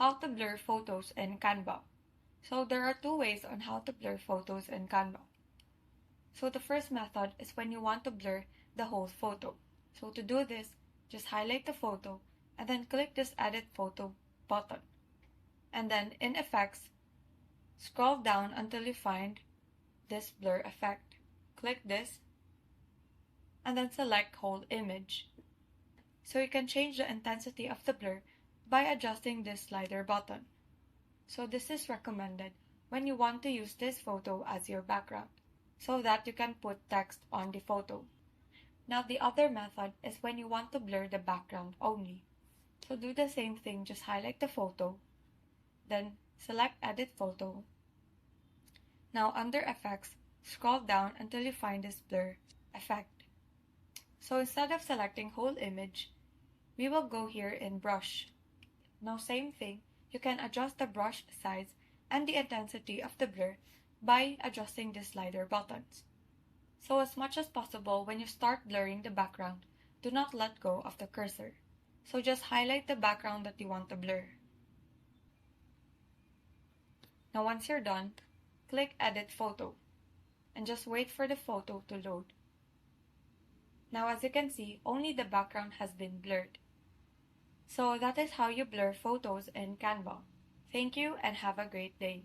How to blur photos in Canva. So there are two ways on how to blur photos in Canva. So the first method is when you want to blur the whole photo. So to do this, just highlight the photo and then click this Edit Photo button. And then in Effects, scroll down until you find this blur effect. Click this and then select whole image. So you can change the intensity of the blur by adjusting this slider button. So this is recommended when you want to use this photo as your background, so that you can put text on the photo. Now the other method is when you want to blur the background only. So do the same thing, just highlight the photo, then select Edit Photo. Now under Effects, scroll down until you find this blur effect. So instead of selecting whole image, we will go here in Brush. Now same thing, you can adjust the brush size and the intensity of the blur by adjusting the slider buttons. So as much as possible, when you start blurring the background, do not let go of the cursor. So just highlight the background that you want to blur. Now once you're done, click Edit Photo and just wait for the photo to load. Now as you can see, only the background has been blurred. So that is how you blur photos in Canva. Thank you and have a great day.